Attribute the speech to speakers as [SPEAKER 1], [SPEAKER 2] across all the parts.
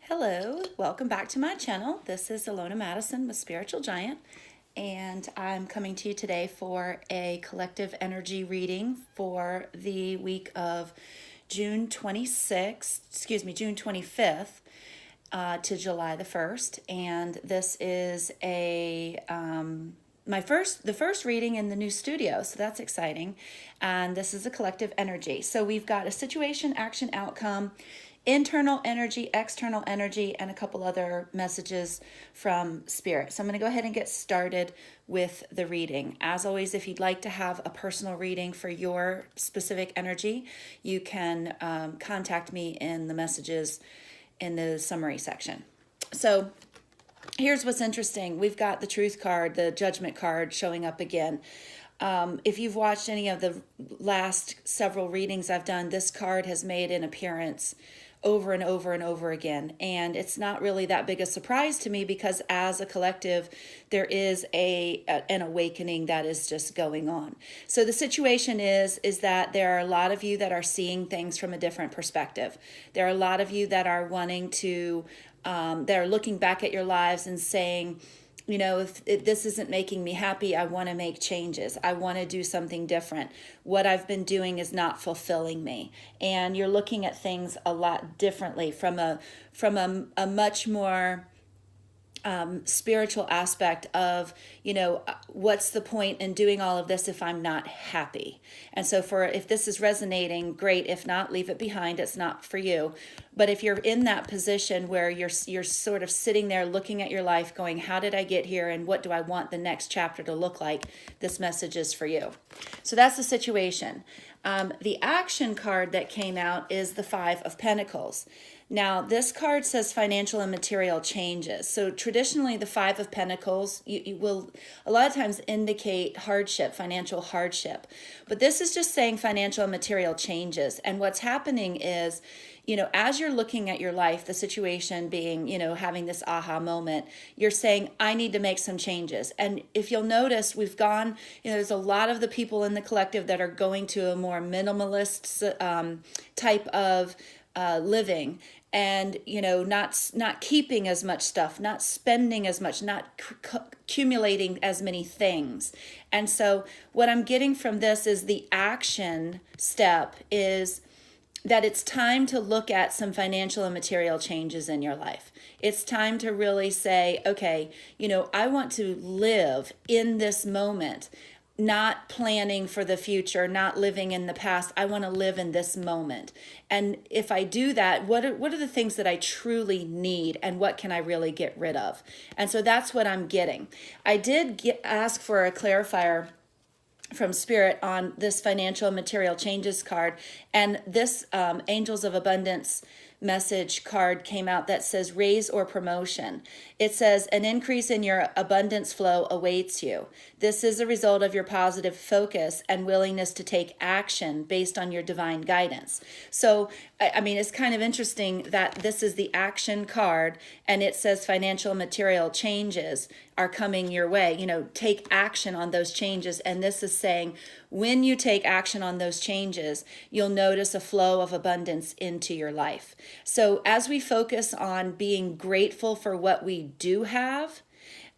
[SPEAKER 1] Hello, welcome back to my channel. This is Alona Madison with Spiritual Giant, and I'm coming to you today for a collective energy reading for the week of June 25th to July the 1st. And this is the first reading in the new studio, so that's exciting. And this is a collective energy. So we've got a situation, action, outcome, internal energy, external energy, and a couple other messages from Spirit. So I'm going to go ahead and get started with the reading. As always, if you'd like to have a personal reading for your specific energy, you can contact me in the messages in the summary section. So here's what's interesting. We've got the truth card, the judgment card showing up again. If you've watched any of the last several readings I've done, this card has made an appearance over and over and over again. And it's not really that big a surprise to me because as a collective, there is an awakening that is just going on. So the situation is that there are a lot of you that are seeing things from a different perspective. There are a lot of you that are wanting to, that are looking back at your lives and saying, you know, if this isn't making me happy, I want to make changes. I want to do something different. What I've been doing is not fulfilling me. And you're looking at things a lot differently from a much more spiritual aspect of, you know, what's the point in doing all of this if I'm not happy? And so if this is resonating, great. If not, leave it behind. It's not for you. But if you're in that position where you're sort of sitting there looking at your life going, how did I get here? And what do I want the next chapter to look like? This message is for you. So that's the situation. The action card that came out is the Five of Pentacles. Now, this card says financial and material changes. So traditionally, the Five of Pentacles you will a lot of times indicate hardship, financial hardship. But this is just saying financial and material changes. And what's happening is, you know, as you're looking at your life, the situation being, you know, having this aha moment, you're saying, I need to make some changes. And if you'll notice, we've gone, you know, there's a lot of the people in the collective that are going to a more minimalist type of living, and you know, not keeping as much stuff, not spending as much, not accumulating as many things. And so what I'm getting from this is the action step is that it's time to look at some financial and material changes in your life. It's time to really say, okay, you know, I want to live in this moment, not planning for the future, not living in the past. I want to live in this moment. And if I do that, what are the things that I truly need and what can I really get rid of? And so that's what I'm getting. I did ask for a clarifier from Spirit on this financial and material changes card. And this Angels of Abundance message card came out that says raise or promotion. It says an increase in your abundance flow awaits you. This is a result of your positive focus and willingness to take action based on your divine guidance. So, I mean, it's kind of interesting that this is the action card and it says financial and material changes are coming your way. You know, take action on those changes. And this is saying when you take action on those changes, you'll notice a flow of abundance into your life. So as we focus on being grateful for what we do have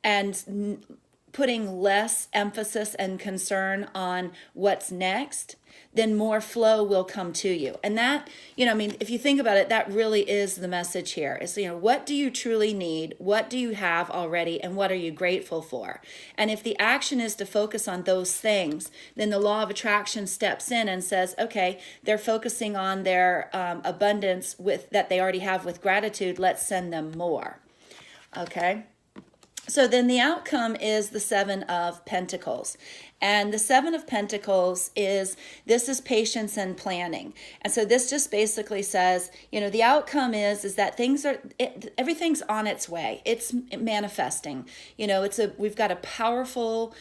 [SPEAKER 1] and putting less emphasis and concern on what's next, then more flow will come to you. And that, you know, I mean, if you think about it, that really is the message here. Is, you know, what do you truly need? What do you have already? And what are you grateful for? And if the action is to focus on those things, then the law of attraction steps in and says, okay, they're focusing on their abundance that they already have with gratitude. Let's send them more. Okay. So then the outcome is the Seven of Pentacles. And the Seven of Pentacles this is patience and planning. And so this just basically says, you know, the outcome is that everything's on its way. It's manifesting. You know, we've got a powerful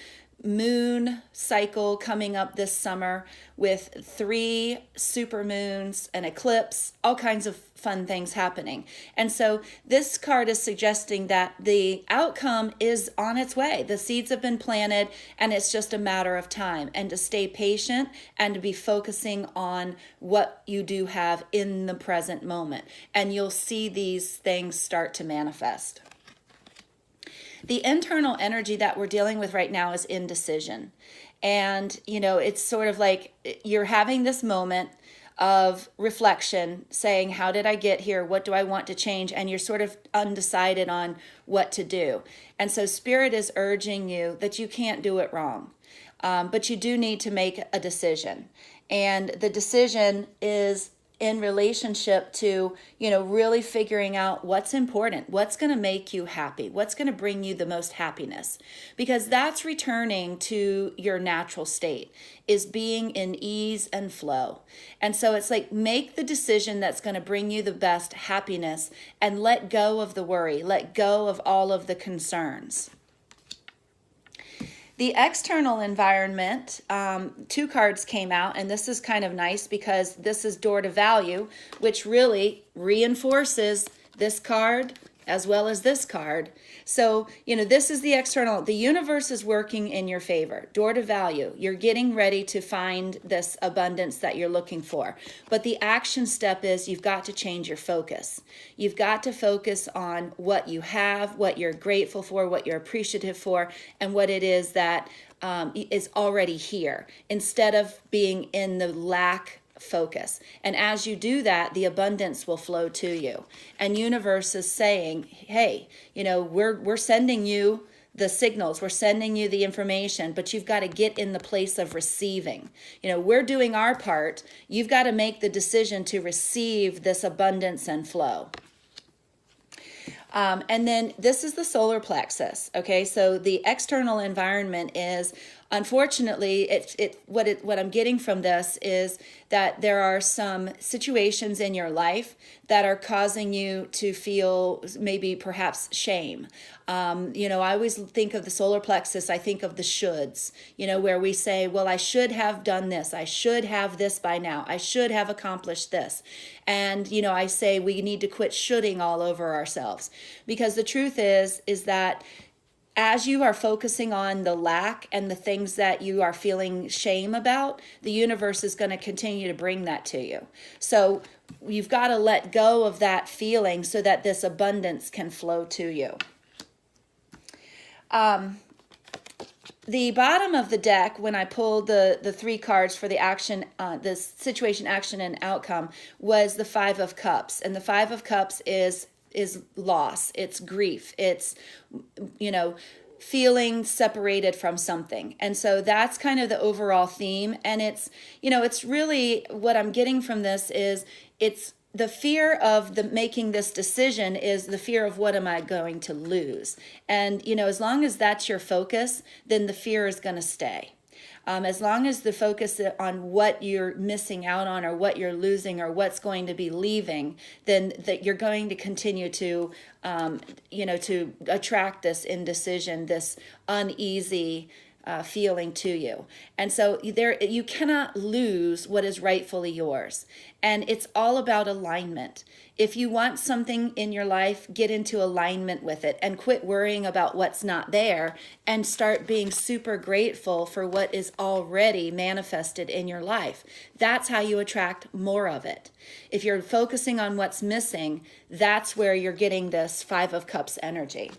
[SPEAKER 1] moon cycle coming up this summer with 3 super moons, an eclipse, all kinds of fun things happening. And so this card is suggesting that the outcome is on its way. The seeds have been planted and it's just a matter of time, and to stay patient and to be focusing on what you do have in the present moment. And you'll see these things start to manifest. The internal energy that we're dealing with right now is indecision. And, it's sort of like you're having this moment of reflection, saying, how did I get here? What do I want to change? And you're sort of undecided on what to do. And so Spirit is urging you that you can't do it wrong, but you do need to make a decision. And the decision is in relationship to, really figuring out what's important, what's going to make you happy, what's going to bring you the most happiness, because that's returning to your natural state, is being in ease and flow. And so it's like, make the decision that's going to bring you the best happiness and let go of the worry, let go of all of the concerns. The external environment, 2 cards came out, and this is kind of nice because this is door to value, which really reinforces this card as well as this card. So, this is the external. The universe is working in your favor. Door to value. You're getting ready to find this abundance that you're looking for. But the action step is you've got to change your focus. You've got to focus on what you have, what you're grateful for, what you're appreciative for, and what it is that is already here, instead of being in the lack focus. And as you do that, the abundance will flow to you. And universe is saying, hey, we're sending you the signals, we're sending you the information, but you've got to get in the place of receiving. We're doing our part. You've got to make the decision to receive this abundance and flow. And then this is the solar plexus. Okay, so the external environment is, unfortunately, what I'm getting from this is that there are some situations in your life that are causing you to feel maybe perhaps shame. I always think of the solar plexus, I think of the shoulds, where we say, well, I should have done this. I should have this by now. I should have accomplished this. And, I say we need to quit shoulding all over ourselves, because the truth is that as you are focusing on the lack and the things that you are feeling shame about, the universe is going to continue to bring that to you. So you've got to let go of that feeling so that this abundance can flow to you. The bottom of the deck, when I pulled the 3 cards for the action, the situation, action, and outcome, was the 5 of Cups. And the 5 of Cups is loss, it's grief, it's, feeling separated from something. And so that's kind of the overall theme. And it's, it's really, what I'm getting from this is, it's the fear of making this decision is the fear of, what am I going to lose? And, as long as that's your focus, then the fear is going to stay. As long as the focus on what you're missing out on, or what you're losing, or what's going to be leaving, then that you're going to continue to, to attract this indecision, this uneasy feeling to you. And so you cannot lose what is rightfully yours. And it's all about alignment. If you want something in your life, get into alignment with it and quit worrying about what's not there, and start being super grateful for what is already manifested in your life. That's how you attract more of it. If you're focusing on what's missing, that's where you're getting this 5 of Cups energy.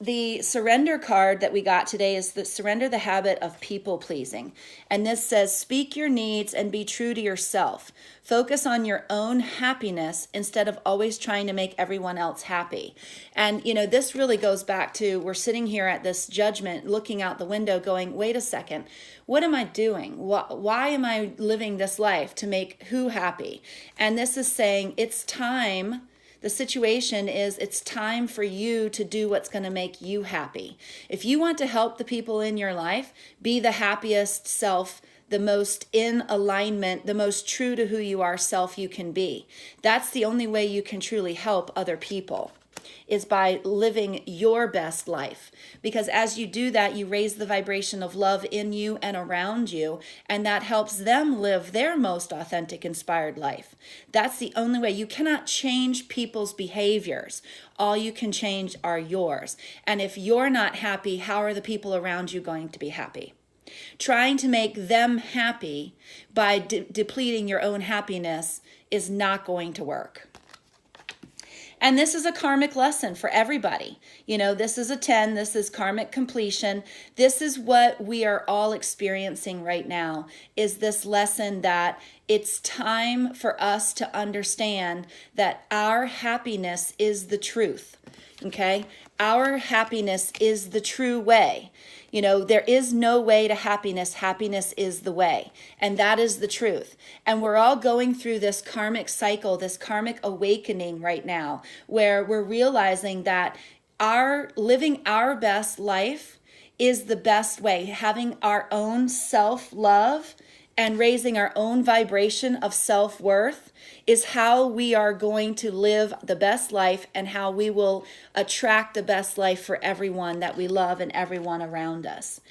[SPEAKER 1] The surrender card that we got today is the surrender the habit of people pleasing. And this says, speak your needs and be true to yourself. Focus on your own happiness instead of always trying to make everyone else happy. And, this really goes back to, we're sitting here at this judgment, looking out the window going, wait a second, what am I doing? Why am I living this life to make who happy? And this is saying it's time. The situation is, it's time for you to do what's going to make you happy. If you want to help the people in your life be the happiest self, the most in alignment, the most true to who you are self you can be, that's the only way you can truly help other people. is by living your best life. Because as you do that, you raise the vibration of love in you and around you, and that helps them live their most authentic, inspired life. That's the only way. You cannot change people's behaviors. All you can change are yours. And if you're not happy, how are the people around you going to be happy? Trying to make them happy by depleting your own happiness is not going to work. And this is a karmic lesson for everybody. You know, this is a 10. This is karmic completion. This is what we are all experiencing right now, is this lesson that it's time for us to understand that our happiness is the truth. Okay? Our happiness is the true way. You know, there is no way to happiness. Happiness is the way. And that is the truth. And we're all going through this karmic cycle, this karmic awakening right now, where we're realizing that living our best life is the best way. Having our own self-love and raising our own vibration of self-worth is how we are going to live the best life, and how we will attract the best life for everyone that we love and everyone around us.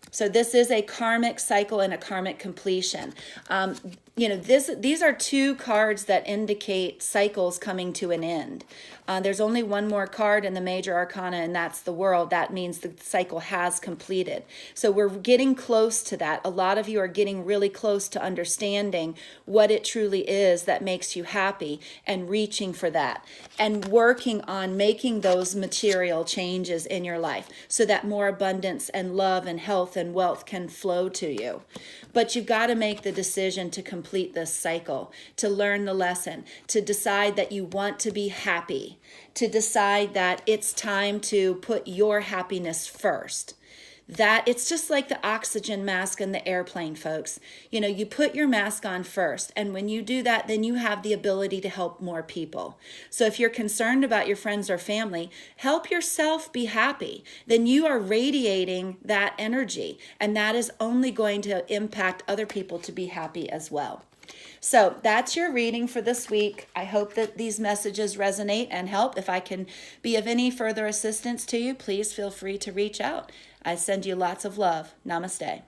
[SPEAKER 1] So this is a karmic cycle and a karmic completion. You know, these are two cards that indicate cycles coming to an end. There's only one more card in the major arcana, and that's the World. That means the cycle has completed. So we're getting close to that. A lot of you are getting really close to understanding what it truly is that makes you happy, and reaching for that, and working on making those material changes in your life so that more abundance and love and health and wealth can flow to you. But you've got to make the decision to complete this cycle, to learn the lesson, to decide that you want to be happy, to decide that it's time to put your happiness first. That it's just like the oxygen mask in the airplane, folks. You know, you put your mask on first, and when you do that, then you have the ability to help more people. So if you're concerned about your friends or family, help yourself be happy. Then you are radiating that energy, and that is only going to impact other people to be happy as well. So that's your reading for this week. I hope that these messages resonate and help. If I can be of any further assistance to you, please feel free to reach out. I send you lots of love. Namaste.